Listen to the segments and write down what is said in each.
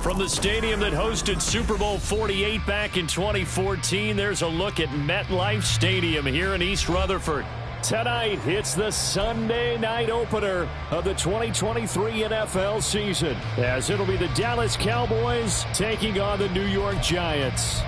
From the stadium that hosted Super Bowl 48 back in 2014, there's a look at MetLife Stadium here in East Rutherford. Tonight, it's the Sunday night opener of the 2023 NFL season, as it'll be the Dallas Cowboys taking on the New York Giants.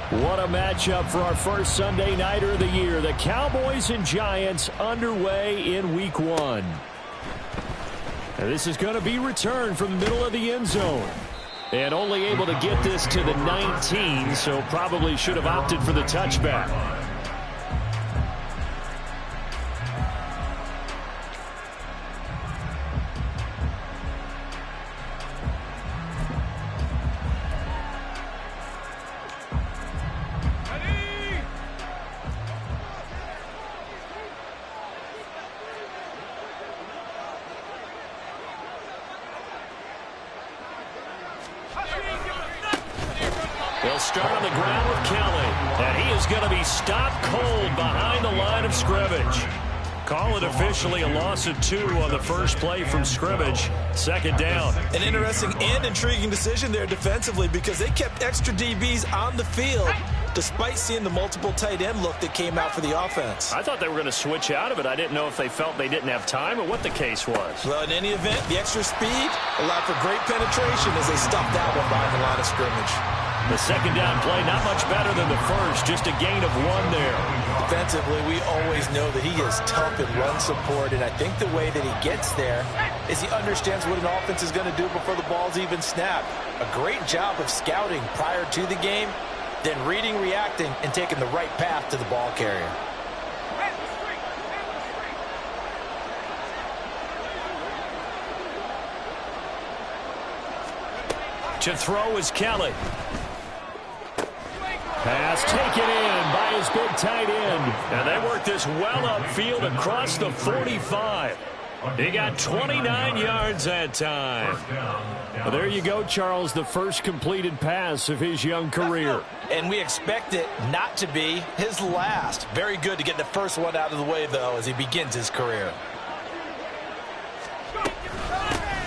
What a matchup for our first Sunday nighter of the year. The Cowboys and Giants underway in Week 1. And this is going to be returned from the middle of the end zone. And only able to get this to the 19, so probably should have opted for the touchback. They'll start on the ground with Kelly, and he is going to be stopped cold behind the line of scrimmage. Call it officially a loss of 2 on the first play from scrimmage. Second down. An interesting and intriguing decision there defensively because they kept extra DBs on the field despite seeing the multiple tight end look that came out for the offense. I thought they were going to switch out of it. I didn't know if they felt they didn't have time or what the case was. Well, in any event, the extra speed allowed for great penetration as they stuffed that one behind the line of scrimmage. The second down play, not much better than the first, just a gain of 1 there. Defensively, we always know that he is tough in run support, and I think the way that he gets there is he understands what an offense is going to do before the ball's even snapped. A great job of scouting prior to the game, then reading, reacting, and taking the right path to the ball carrier. To throw is Kelly. Pass taken in by his big tight end. And they work this well upfield across the 45. He got 29 yards that time. Well, there you go, Charles, the first completed pass of his young career. And we expect it not to be his last. Very good to get the first one out of the way, though, as he begins his career.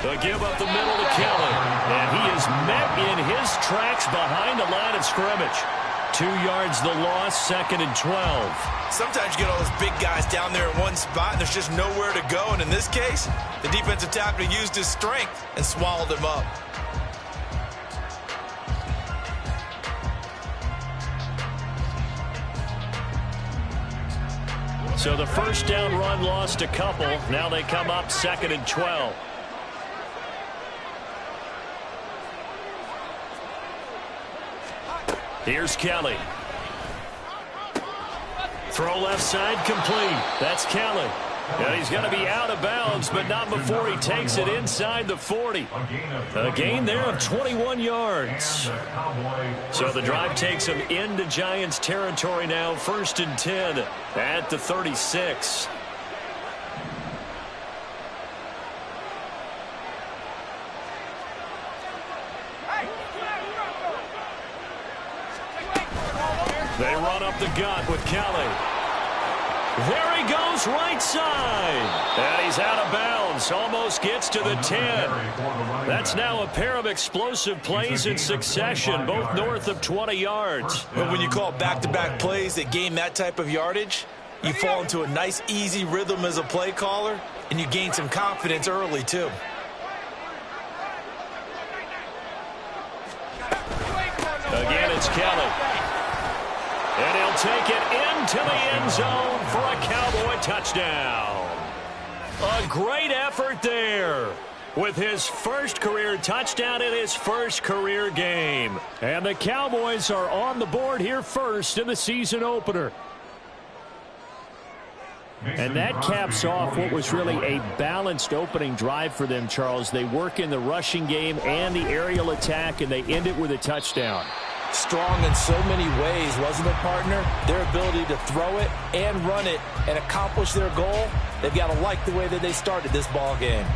They'll give up the middle to Kelly. And he is met in his tracks behind the line of scrimmage. 2 yards the loss, second and 12. Sometimes you get all those big guys down there in one spot, and there's just nowhere to go. And in this case, the defensive tackle used his strength and swallowed him up. So the first down run lost a couple. Now they come up second and 12. Here's Kelly. Throw left side complete. That's Kelly. And he's going to be out of bounds, but not before he takes it inside the 40. A gain there of 21 yards. So the drive takes him into Giants territory now. First and 10 at the 36. They run up the gut with Kelly. There he goes, right side. And he's out of bounds. Almost gets to the 10. That's now a pair of explosive plays in succession, both north of 20 yards. But when you call back-to-back plays that gain that type of yardage, you fall into a nice, easy rhythm as a play caller, and you gain some confidence early, too. Again, it's Kelly. And he'll take it into the end zone for a Cowboy touchdown. A great effort there with his first career touchdown in his first career game. And the Cowboys are on the board here first in the season opener. And that caps off what was really a balanced opening drive for them, Charles. They work in the rushing game and the aerial attack, and they end it with a touchdown. Strong in so many ways, wasn't it, partner? Their ability to throw it and run it and accomplish their goal, they've got to like the way that they started this ball game.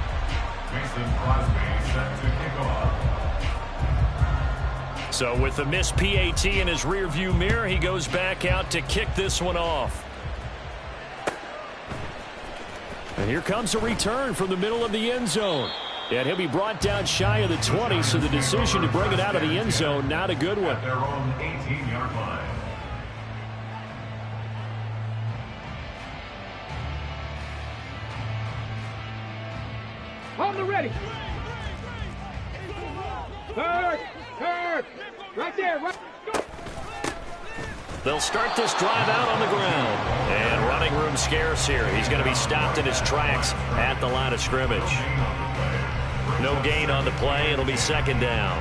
So with the missed PAT in his rearview mirror, he goes back out to kick this one off. And here comes a return from the middle of the end zone. And he'll be brought down shy of the 20, so the decision to bring it out of the end zone, not a good one. Their own 18-yard line. On the ready. Third. Right there. Right. They'll start this drive out on the ground. And running room scarce here. He's going to be stopped in his tracks at the line of scrimmage. No gain on the play. It'll be second down.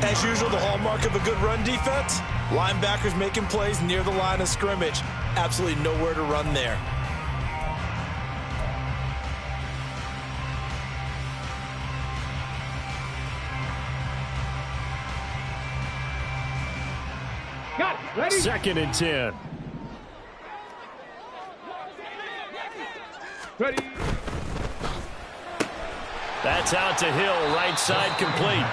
As usual, the hallmark of a good run defense, linebackers making plays near the line of scrimmage. Absolutely nowhere to run there. Got it. Ready? Second and 10. Ready. That's out to Hill, right side complete.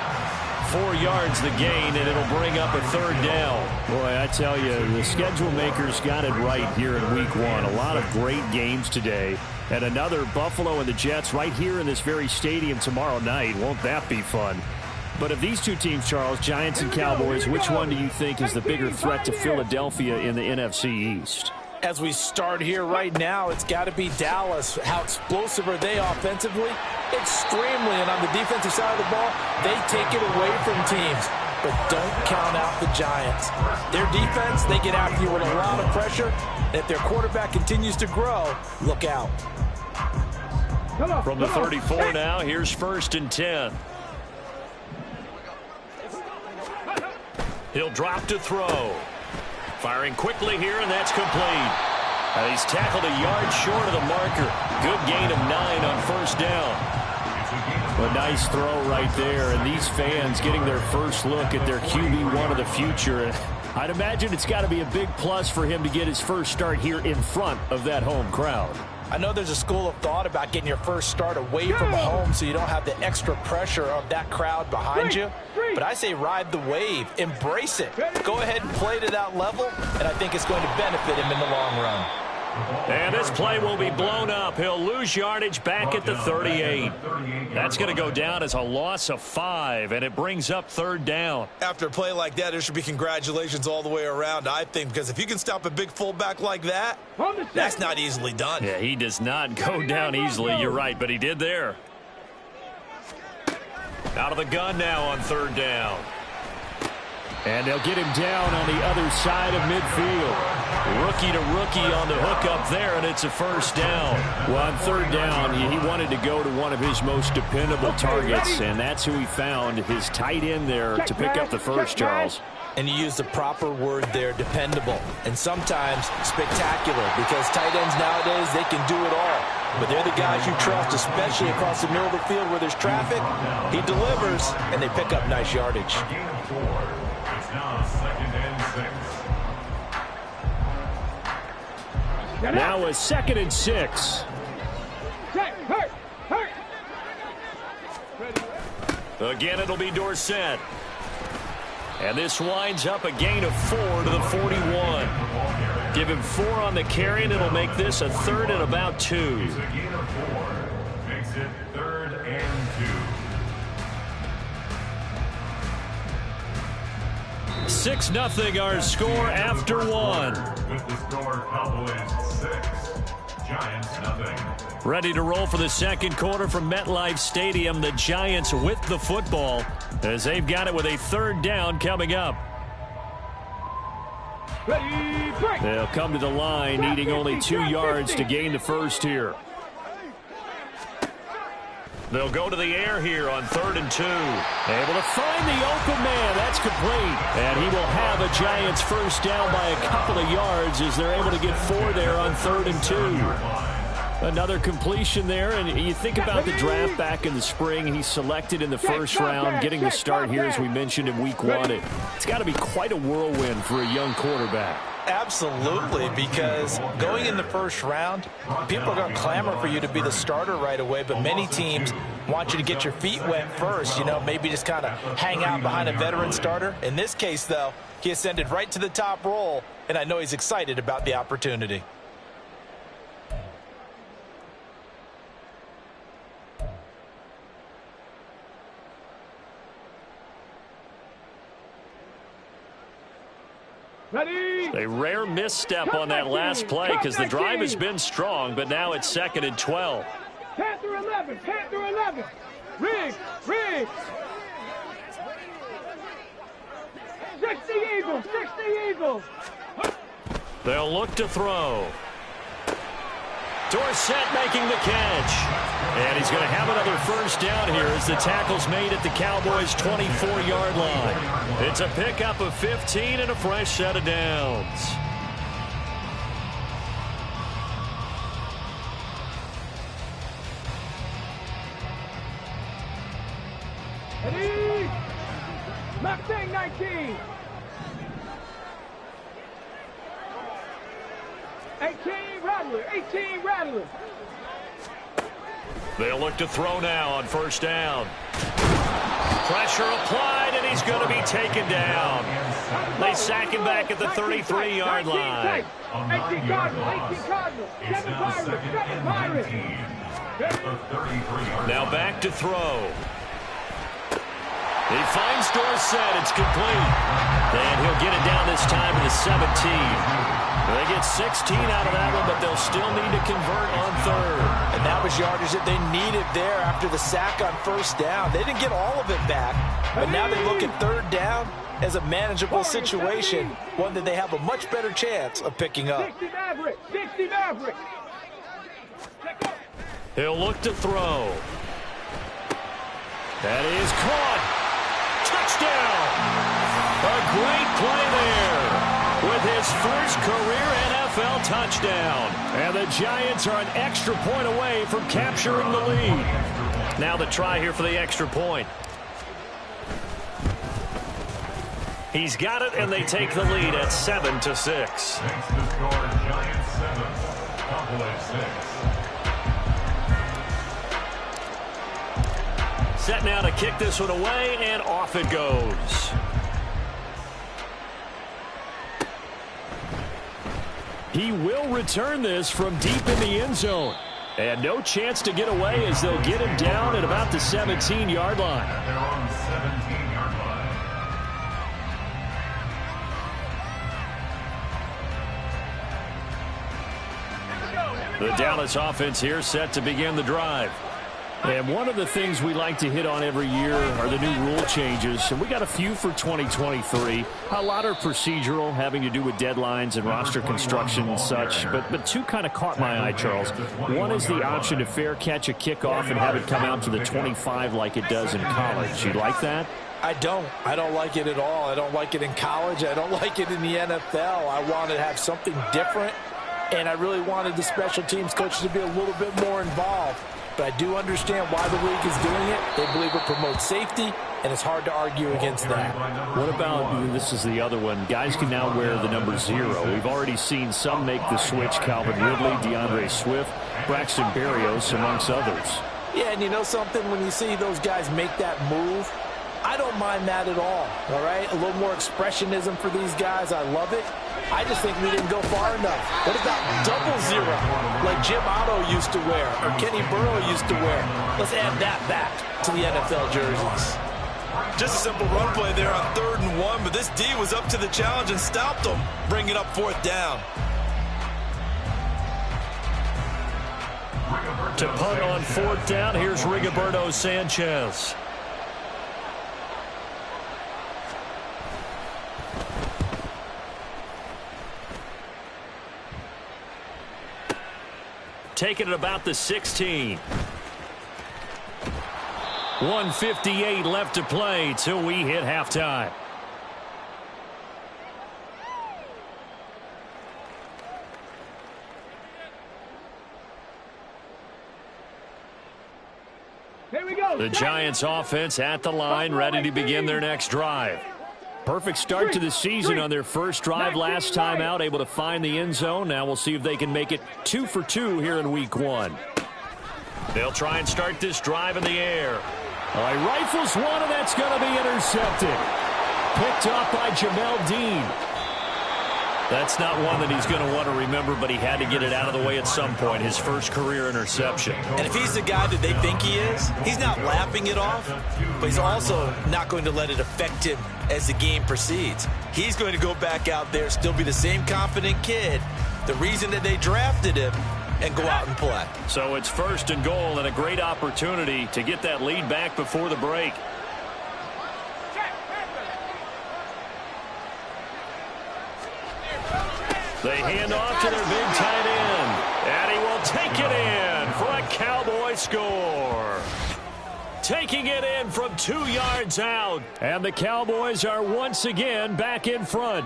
4 yards the gain, and it'll bring up a third down. Boy, I tell you, the schedule makers got it right here in week 1. A lot of great games today. And another Buffalo and the Jets right here in this very stadium tomorrow night. Won't that be fun? But of these two teams, Charles, Giants and Cowboys, which one do you think is the bigger threat to Philadelphia in the NFC East? As we start here right now, it's got to be Dallas. How explosive are they offensively? Extremely. And on the defensive side of the ball, they take it away from teams. But don't count out the Giants. Their defense, they get after you with a lot of pressure. And if their quarterback continues to grow, look out. From the 34 now, here's first and 10. He'll drop to throw. Firing quickly here, and that's complete. He's tackled a yard short of the marker. Good gain of 9 on first down. A nice throw right there, and these fans getting their first look at their QB1 of the future. I'd imagine it's got to be a big plus for him to get his first start here in front of that home crowd. I know there's a school of thought about getting your first start away from home so you don't have the extra pressure of that crowd behind you. But I say ride the wave. Embrace it. Go ahead and play to that level, and I think it's going to benefit him in the long run. And this play will be blown up. He'll lose yardage back at the 38. That's going to go down as a loss of 5, and it brings up third down. After a play like that, there should be congratulations all the way around, I think, because if you can stop a big fullback like that, that's not easily done. Yeah, he does not go down easily. You're right, but he did there. Out of the gun now on third down. And they'll get him down on the other side of midfield. Rookie to rookie on the hook up there, and it's a first down. Well, on third down, he wanted to go to one of his most dependable targets, and that's who he found, his tight end there to pick up the first, Charles. And you use the proper word there, dependable, and sometimes spectacular, because tight ends nowadays, they can do it all. But they're the guys you trust, especially across the middle of the field where there's traffic. He delivers, and they pick up nice yardage. Now second and 6. Now a second and 6. Again, it'll be Dorsett. And this winds up a gain of 4 to the 41. Give him 4 on the carry, and it'll make this a third and about 2. A gain of 4 makes it third and 2. 6-0 our score after 1. With the score, Cowboys 6, Giants 0. Ready to roll for the second quarter from MetLife Stadium. The Giants with the football as they've got it with a third down coming up. They'll come to the line needing only 2 yards to gain the first here. They'll go to the air here on third and 2. Able to find the open man. That's complete. And he will have a Giants first down by a couple of yards as they're able to get 4 there on third and 2. Another completion there, and you think about the draft back in the spring. He's selected in the first round, getting the start here, as we mentioned, in week 1. It's got to be quite a whirlwind for a young quarterback. Absolutely, because going in the first round, people are going to clamor for you to be the starter right away, but many teams want you to get your feet wet first, maybe just kind of hang out behind a veteran starter. In this case, though, he ascended right to the top role, and I know he's excited about the opportunity. Ready? A rare misstep on that last play because the drive has been strong, but now it's 2nd and 12. 10 through 11, 10 through 11. Rig. 60 Eagles. They'll look to throw. Dorsett making the catch. And he's going to have another first down here as the tackle's made at the Cowboys' 24-yard line. It's a pickup of 15 and a fresh set of downs. Ready? Mustang 19. 18 Rattler. They'll look to throw now on first down. Pressure applied, and he's going to be taken down. They sack him back at the 33-yard line. 18 Cardinals. 7 Pirates. Now back to throw. He finds Dorsett. It's complete. And he'll get it down this time to the 17. They get 16 out of that one, but they'll still need to convert on third. And that was yardage that they needed there after the sack on first down. They didn't get all of it back, but now they look at third down as a manageable situation, one that they have a much better chance of picking up. 60 Maverick. He'll look to throw. That is caught. Touchdown. A great play there with his first career NFL touchdown. And the Giants are an extra point away from capturing the lead. Now the try here for the extra point. He's got it, and they take the lead at 7-6. Makes the score Giants 7, Cowboys 6. Set now to kick this one away, and off it goes. He will return this from deep in the end zone. And no chance to get away as they'll get him down at about the 17-yard line. They're on 17-yard line. The Dallas offense here set to begin the drive. And one of the things we like to hit on every year are the new rule changes. And we got a few for 2023. A lot are procedural, having to do with deadlines and roster construction and such. But two kind of caught my eye, Charles. One is the option to fair catch a kickoff and have it come out to the 25 like it does in college. You like that? I don't like it at all. I don't like it in college. I don't like it in the NFL. I want to have something different. And I really wanted the special teams coaches to be a little bit more involved. But I do understand why the league is doing it. They believe it promotes safety, and it's hard to argue against that. What about, this is the other one, guys can now wear the number 0. We've already seen some make the switch, Calvin Ridley, DeAndre Swift, Braxton Berrios, amongst others. Yeah, and you know something? When you see those guys make that move, I don't mind that at all right? A little more expressionism for these guys. I love it. I just think we didn't go far enough. What about double 0, like G.O.A.T used to wear or Kenny Burrow used to wear? Let's add that back to the NFL jerseys. Just a simple run play there on 3rd and 1, but this D was up to the challenge and stopped them, bringing up 4th down. To punt on 4th down, here's Rigoberto Sanchez. Taking it about the 16. 1:58 left to play till we hit halftime. Here we go. The Giants offense at the line, ready to begin their next drive. Perfect start to the season on their first drive last time out, able to find the end zone. Now we'll see if they can make it 2 for 2 here in week 1. They'll try and start this drive in the air. All right, rifles one, and that's going to be intercepted. Picked off by Jamel Dean. That's not one that he's going to want to remember, but he had to get it out of the way at some point, his first career interception. And if he's the guy that they think he is, he's not laughing it off, but he's also not going to let it affect him as the game proceeds. He's going to go back out there, still be the same confident kid, the reason that they drafted him, and go out and play. So it's 1st and goal and a great opportunity to get that lead back before the break. They hand off to their big tight end, and he will take it in for a Cowboy score. Taking it in from 2 yards out, and the Cowboys are once again back in front.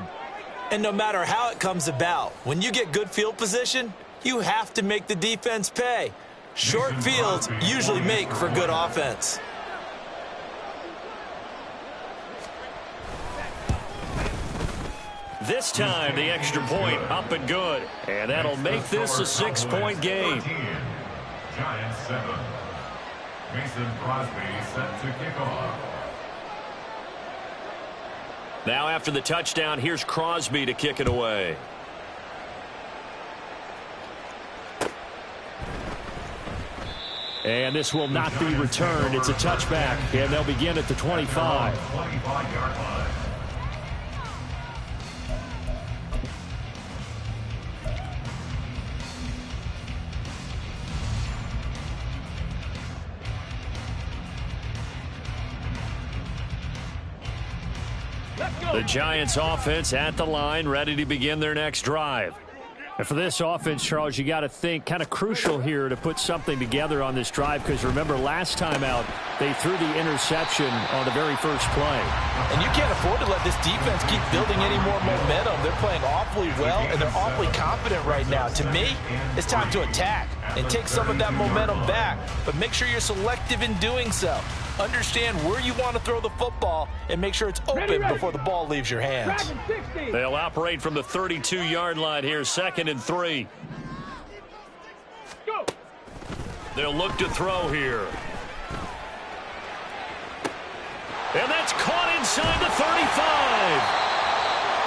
And no matter how it comes about, when you get good field position, you have to make the defense pay. Short fields usually make for good offense. This time, the extra point up and good. And that'll make this a 6-point game. Giants 7. Mason Crosby set to kick off. Now after the touchdown, here's Crosby to kick it away. And this will not be returned. It's a touchback, and they'll begin at the 25. 25-yard line. The Giants offense at the line, ready to begin their next drive. And for this offense, Charles, you got to think kind of crucial here to put something together on this drive, because remember last time out they threw the interception on the very first play. And you can't afford to let this defense keep building any more momentum. They're playing awfully well, and they're awfully confident right now. To me, it's time to attack and take some of that momentum back, but make sure you're selective in doing so. Understand where you want to throw the football and make sure it's open before the ball leaves your hands. They'll operate from the 32-yard line here, 2nd and 3. Go. They'll look to throw here. And that's caught inside the 35.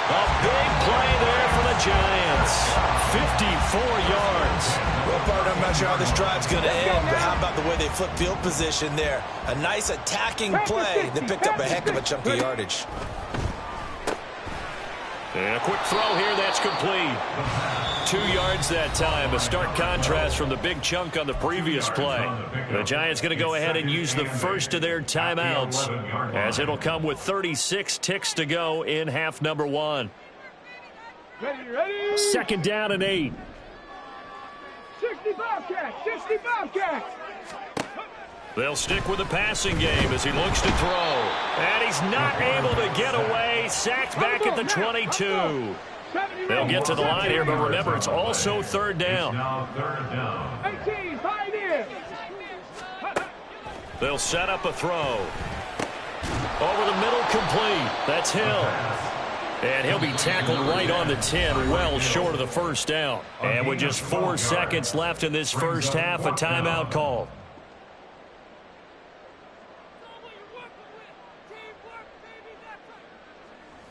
A big play there for the Giants. 54 yards. Well, partner, I'm not sure how this drive's going to end, but how about the way they flip field position there? A nice attacking play that picked up a heck of a chunk of yardage. And a quick throw here, that's complete. 2 yards that time, a stark contrast from the big chunk on the previous play. The Giants going to go ahead and use the first of their timeouts, as it'll come with 36 ticks to go in half number 1. Ready. 2nd down and 8. 65 catch. 65 catch. They'll stick with the passing game as he looks to throw. And he's not able to get away. Sacked back at the 22. They'll get to the line here, but remember, it's also 3rd down. Now 3rd down. 18, Pioneer. They'll set up a throw. Over the middle, complete. That's Hill. And he'll be tackled right on the 10, well short of the 1st down. And with just 4 seconds left in this first half, a timeout call.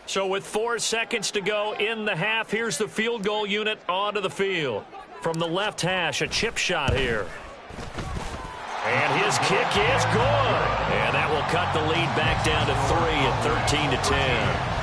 So with 4 seconds to go in the half, here's the field goal unit onto the field. From the left hash, a chip shot here. And his kick is good. And that will cut the lead back down to 3 at 13-10.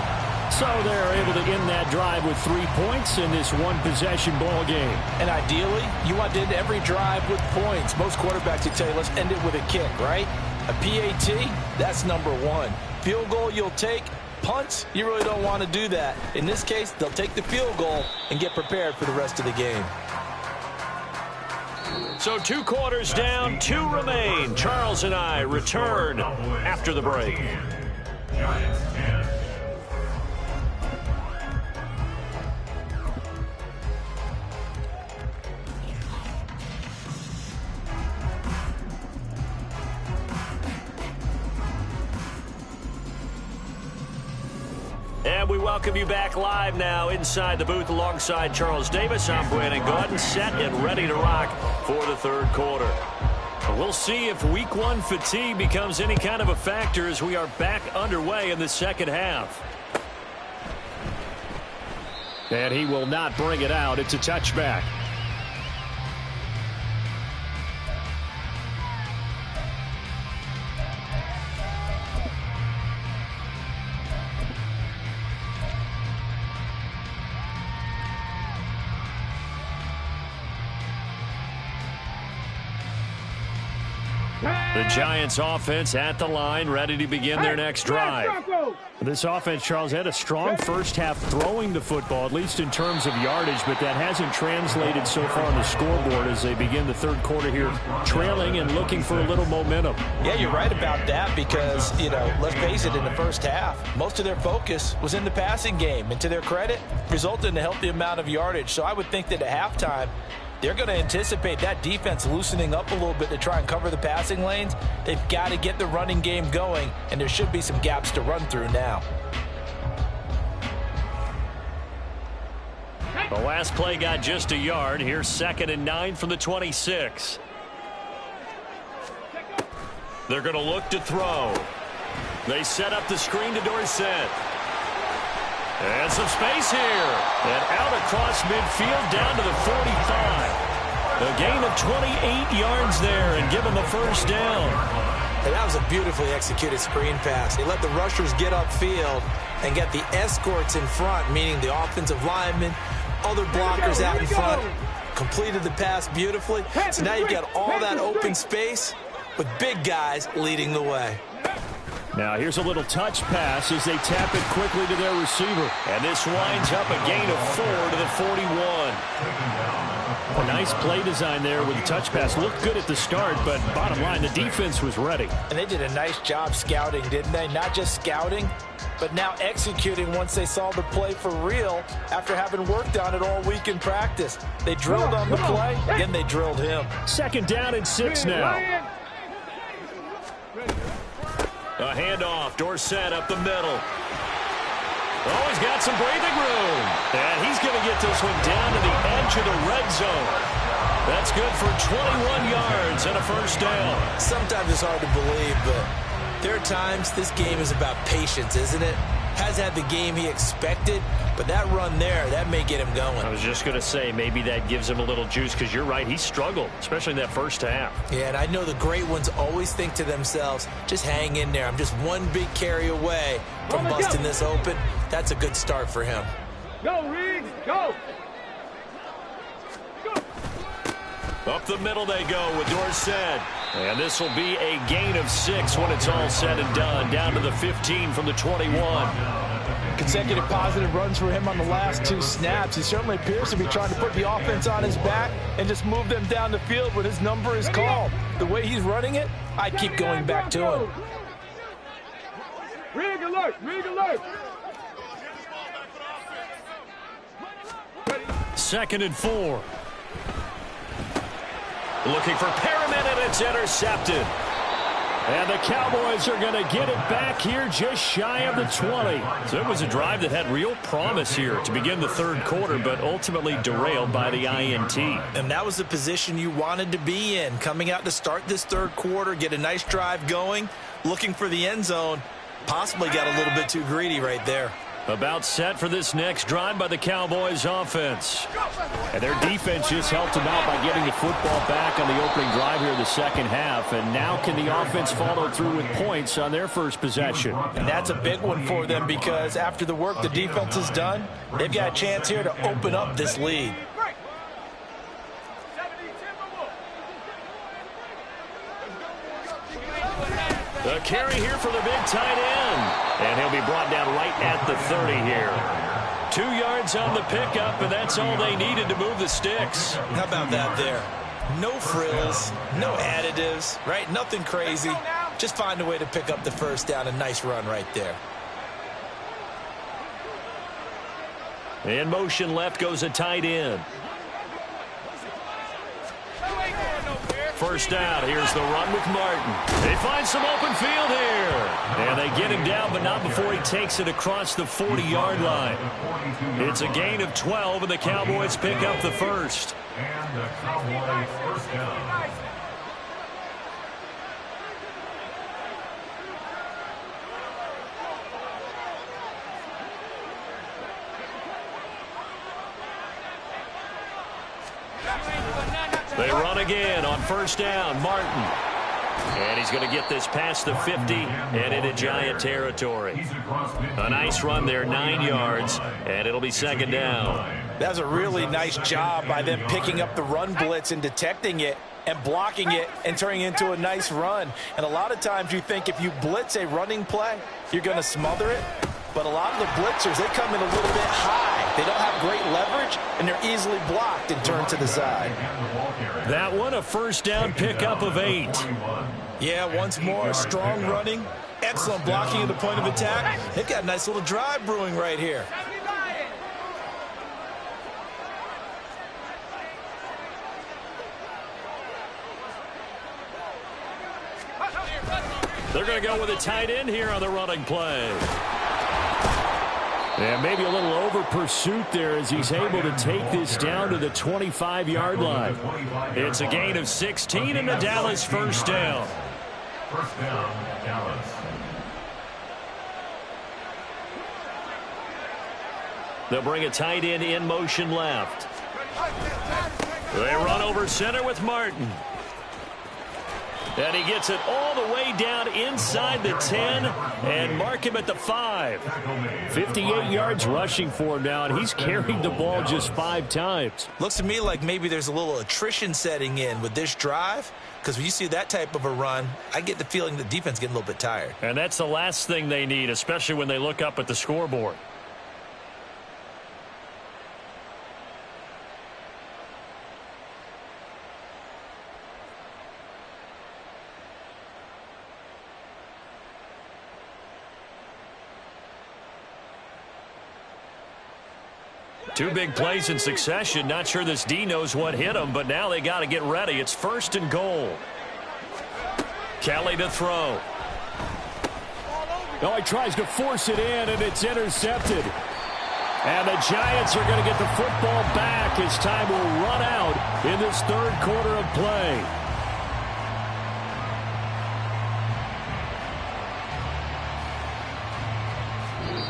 So they're able to end that drive with 3 points in this one-possession ball game. And ideally, you want to end every drive with points. Most quarterbacks would tell you, let's end it with a kick, right? A PAT, that's number 1. Field goal you'll take. Punts, you really don't want to do that. In this case, they'll take the field goal and get prepared for the rest of the game. So 2 quarters down, 2 remain. Charles and I return after the break. Giants 10. And we welcome you back live now inside the booth alongside Charles Davis. I'm Brandon Gaudin, set and ready to rock for the third quarter. We'll see if week one fatigue becomes any kind of a factor as we are back underway in the second half. And he will not bring it out. It's a touchback. The Giants offense at the line, ready to begin their next drive. This offense, Charles, had a strong first half throwing the football, at least in terms of yardage, but that hasn't translated so far on the scoreboard as they begin the third quarter here, trailing and looking for a little momentum. Yeah, you're right about that because, let's face it, in the first half, most of their focus was in the passing game. And to their credit, resulted in a healthy amount of yardage. So I would think that at halftime, they're going to anticipate that defense loosening up a little bit to try and cover the passing lanes. They've got to get the running game going, and there should be some gaps to run through now. The last play got just a yard. Here's 2nd and 9 from the 26. They're going to look to throw. They set up the screen to Dorsett. And some space here. And out across midfield down to the 45. A gain of 28 yards there and give them a first down. And that was a beautifully executed screen pass. They let the rushers get upfield and get the escorts in front, meaning the offensive linemen, other blockers out in front, completed the pass beautifully. So now you've got all that open space with big guys leading the way. Now here's a little touch pass as they tap it quickly to their receiver. And this winds up a gain of 4 to the 41. A nice play design there with the touch pass. Looked good at the start, but bottom line, the defense was ready. And they did a nice job scouting, didn't they? Not just scouting, but now executing once they saw the play for real after having worked on it all week in practice. They drilled on the play, then they drilled him. 2nd down and 6 now. A handoff, Dorsett up the middle. Oh, he's got some breathing room. And he's going to get this one down to the edge of the red zone. That's good for 21 yards and a first down. Sometimes it's hard to believe, but there are times this game is about patience, isn't it? Has had the game he expected, but that run there, that may get him going. I was just going to say, maybe that gives him a little juice because you're right, he struggled, especially in that first half. Yeah, and I know the great ones always think to themselves, just hang in there. I'm just one big carry away from busting this open. That's a good start for him. Go, Reed, go! Up the middle they go with Dorsett. And this will be a gain of 6 when it's all said and done. Down to the 15 from the 21. Consecutive positive runs for him on the last 2 snaps. He certainly appears to be trying to put the offense on his back and just move them down the field when his number is called. The way he's running it, I'd keep going back to him. Rig alert, rig alert. 2nd and 4. Looking for Perriman, and it's intercepted. And the Cowboys are going to get it back here just shy of the 20. So it was a drive that had real promise here to begin the third quarter, but ultimately derailed by the INT. And that was the position you wanted to be in, coming out to start this third quarter, get a nice drive going, looking for the end zone. Possibly got a little bit too greedy right there. About set for this next drive by the Cowboys offense. And their defense just helped them out by getting the football back on the opening drive here in the second half. And now can the offense follow through with points on their first possession? And that's a big one for them because after the work the defense has done, they've got a chance here to open up this lead. The carry here for the big tight end. And he'll be brought down right at the 30 here. 2 yards on the pickup, and that's all they needed to move the sticks. How about that there? No frills, no additives, right? Nothing crazy. Just find a way to pick up the first down. A nice run right there. In motion left goes a tight end. 1st first down. Here's the run with Martin. They find some open field here. And they get him down, but not before he takes it across the 40-yard line. It's a gain of 12, and the Cowboys pick up the first. And the Cowboys first down. They run again on first down. Martin. And he's going to get this past the 50 and into Giant territory. A nice run there, 9 yards, and it'll be second down. That was a really nice job by them picking up the run blitz and detecting it and blocking it and turning it into a nice run. And a lot of times you think if you blitz a running play, you're going to smother it. But a lot of the blitzers, they come in a little bit high. They don't have great leverage, and they're easily blocked and turned to the side. That one, a first down pickup of 8. Yeah, once more, strong running, excellent blocking at the point of attack. They've got a nice little drive brewing right here. They're going to go with a tight end here on the running play. And maybe a little over pursuit there as he's able to take this down to the 25-yard line. It's a gain of 16 and a Dallas first down. First down, Dallas. They'll bring a tight end in motion left. They run over center with Martin. And he gets it all the way down inside the 10 and mark him at the 5. 58 yards rushing for him now, and he's carried the ball just 5 times. Looks to me like maybe there's a little attrition setting in with this drive, because when you see that type of a run, I get the feeling the defense getting a little bit tired. And that's the last thing they need, especially when they look up at the scoreboard. Two big plays in succession. Not sure this D knows what hit him, but now they got to get ready. It's first and goal. Kelly to throw. Oh, he tries to force it in, and it's intercepted. And the Giants are going to get the football back as time will run out in this third quarter of play.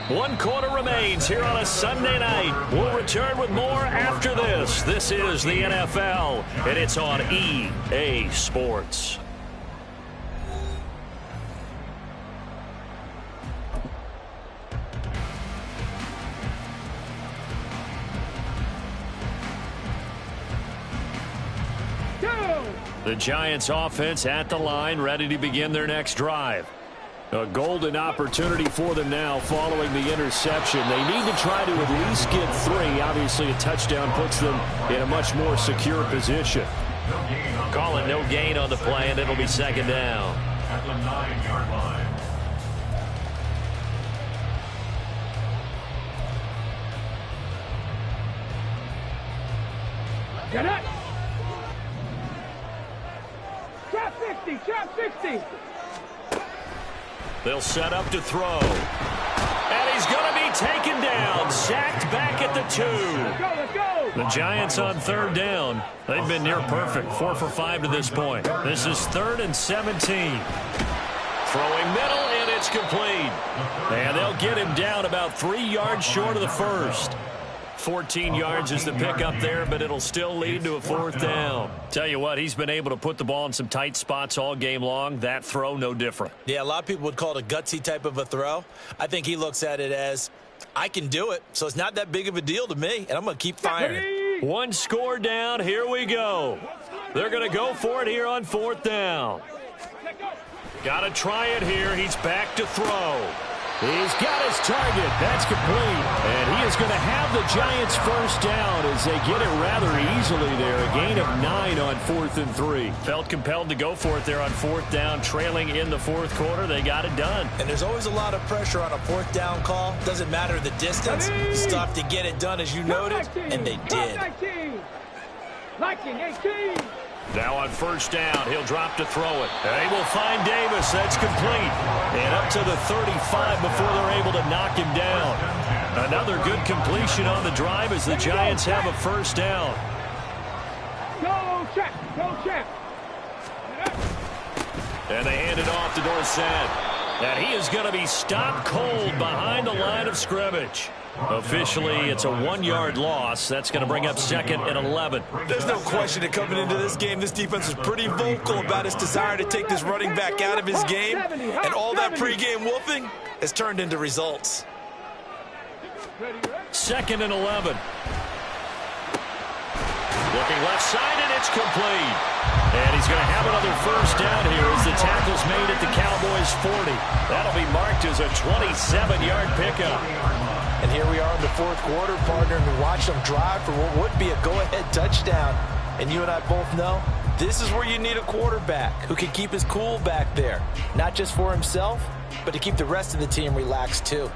One quarter remains here on a Sunday night. We'll return with more after this. This is the NFL, and it's on EA Sports. The Giants offense at the line, ready to begin their next drive. A golden opportunity for them now following the interception. They need to try to at least get 3. Obviously, a touchdown puts them in a much more secure position. Call it no gain on the play, and it'll be second down. At the 9-yard line. Get it! Trap 60! Trap 60! They'll set up to throw. And he's going to be taken down. Sacked back at the 2. Let's go! The Giants on third down. They've been near perfect. 4 for 5 to this point. This is 3rd and 17. Throwing middle, and it's complete. And they'll get him down about 3 yards short of the first. 14 yards is the pickup there, but it'll still lead to a 4th down. Tell you what, he's been able to put the ball in some tight spots all game long. That throw, no different. Yeah, a lot of people would call it a gutsy type of a throw. I think he looks at it as, I can do it, so it's not that big of a deal to me, and I'm going to keep firing. 1 score down. Here we go. They're going to go for it here on 4th down. Got to try it here. He's back to throw. He's got his target. That's complete. And he is going to have the Giants first down as they get it rather easily there. A gain of 9 on 4th and 3. Felt compelled to go for it there on 4th down, trailing in the 4th quarter. They got it done. And there's always a lot of pressure on a 4th down call. Doesn't matter the distance. You still have to get it done, as you noted, and they did. 19, 18. Now on first down, he'll drop to throw it. They will find Davis. That's complete. And up to the 35 before they're able to knock him down. Another good completion on the drive as the Giants have a first down. Go, check. Go, check. And they hand it off to Dorsett. And he is going to be stopped cold behind the line of scrimmage. Officially, it's a 1-yard loss. That's going to bring up 2nd and 11. There's no question that coming into this game, this defense is pretty vocal about its desire to take this running back out of his game. And all that pregame whooping has turned into results. 2nd and 11. Looking left side, and it's complete. And he's going to have another first down here as the tackle's made at the Cowboys' 40. That'll be marked as a 27-yard pickup. And here we are in the fourth quarter, partner, and we watch them drive for what would be a go-ahead touchdown. And you and I both know this is where you need a quarterback who can keep his cool back there, not just for himself, but to keep the rest of the team relaxed too.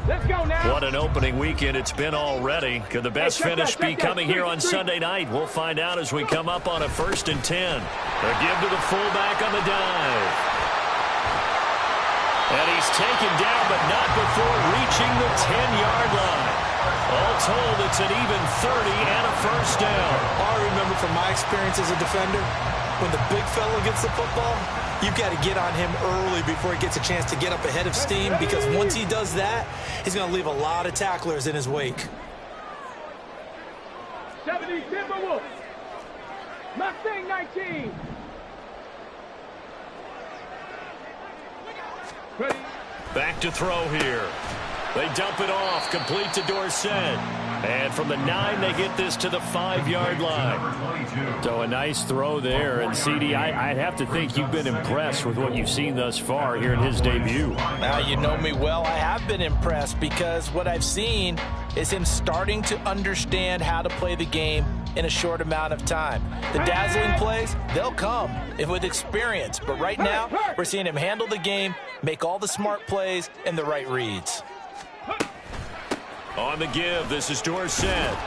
Let's go now. What an opening weekend it's been already. Could the best finish be coming here on Sunday night? We'll find out as we come up on a 1st and 10. A give to the fullback on the dive. And he's taken down, but not before reaching the 10-yard line. All told, it's an even 30 and a first down. I remember from my experience as a defender, when the big fella gets the football, you've got to get on him early before he gets a chance to get up ahead of steam, because once he does that, he's going to leave a lot of tacklers in his wake. 70 Timberwolves. Mustang 19. Ready. Back to throw here. They dump it off, complete to Dorsett. And from the 9, they get this to the 5-yard line. So a nice throw there. And, CD, I'd have to think you've been impressed with what you've seen thus far here in his debut. Now, you know me well. I have been impressed because what I've seen is him starting to understand how to play the game in a short amount of time. The dazzling plays, they'll come with experience. But right now, we're seeing him handle the game, make all the smart plays, and the right reads. On the give, this is Dorsett.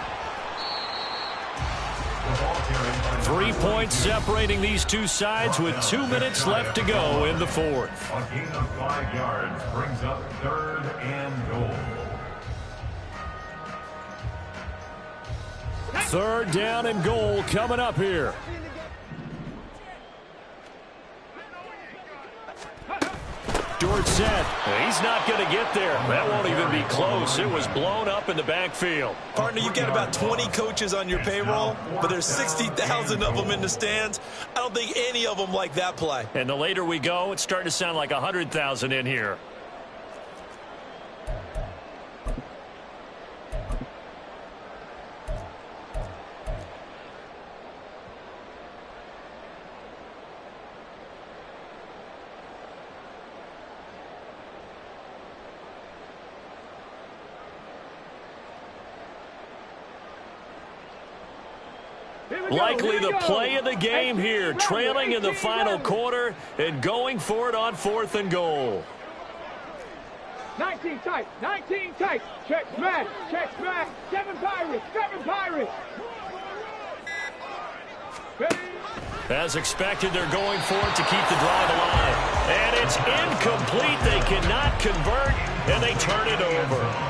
3 points separating these two sides with 2 minutes left to go in the fourth. A gain of 5 yards brings up 3rd and goal. 3rd down and goal coming up here. Dorsett, he's not going to get there. That won't even be close. It was blown up in the backfield. Partner, you've got about 20 coaches on your payroll, but there's 60,000 of them in the stands. I don't think any of them like that play. And the later we go, it's starting to sound like 100,000 in here. Likely the play of the game here, trailing in the final quarter and going for it on 4th and goal. 19 tight, 19 tight. Check smash, 7 Pirates, 7 Pirates. As expected, they're going for it to keep the drive alive. And it's incomplete. They cannot convert, and they turn it over.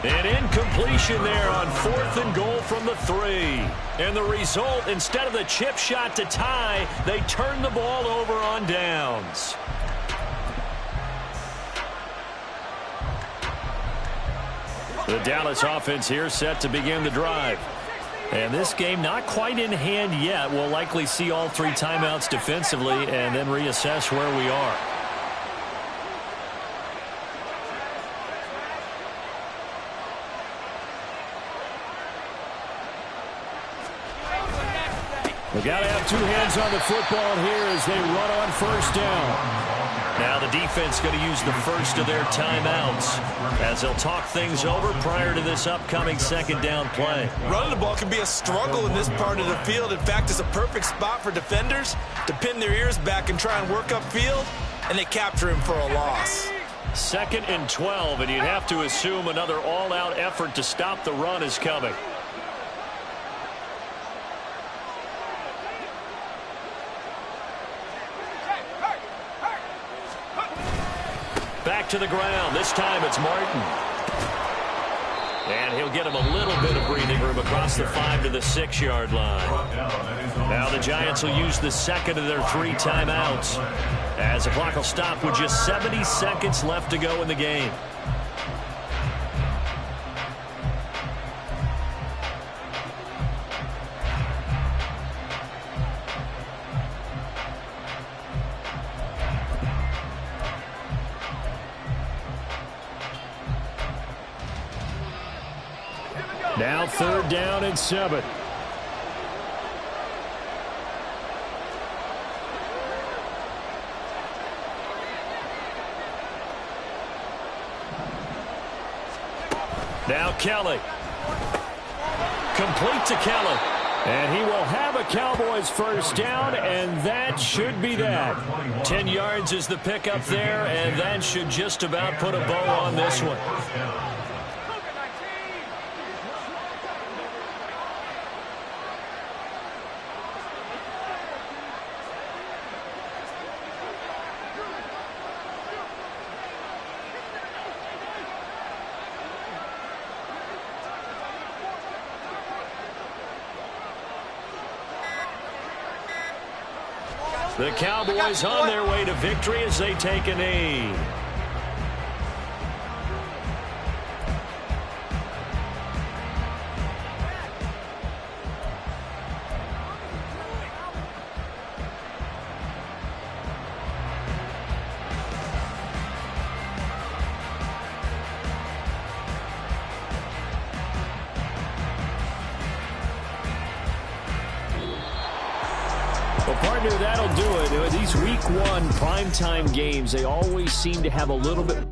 An incompletion there on 4th and goal from the 3. And the result, instead of the chip shot to tie, they turn the ball over on downs. The Dallas offense here set to begin the drive. And this game not quite in hand yet. We'll likely see all 3 timeouts defensively and then reassess where we are. We've got to have 2 hands on the football here as they run on 1st down. Now the defense going to use the first of their timeouts as they'll talk things over prior to this upcoming 2nd down play. Running the ball can be a struggle in this part of the field. In fact, it's a perfect spot for defenders to pin their ears back and try and work upfield, and they capture him for a loss. 2nd and 12, and you'd have to assume another all-out effort to stop the run is coming. back to the ground. This time it's Martin. And he'll get him a little bit of breathing room across the 5 to the 6-yard line. Now the Giants will use the second of their 3 timeouts, as the clock will stop with just 70 seconds left to go in the game. Now 3rd down and 7. Now Kelly. Complete to Kelly. And he will have a Cowboys first down, and that should be that. 10 yards is the pickup there, and that should just about put a bow on this one. The Cowboys on their way to victory as they take a knee. Well, partner, that'll do it. These Week 1 primetime games, they always seem to have a little bit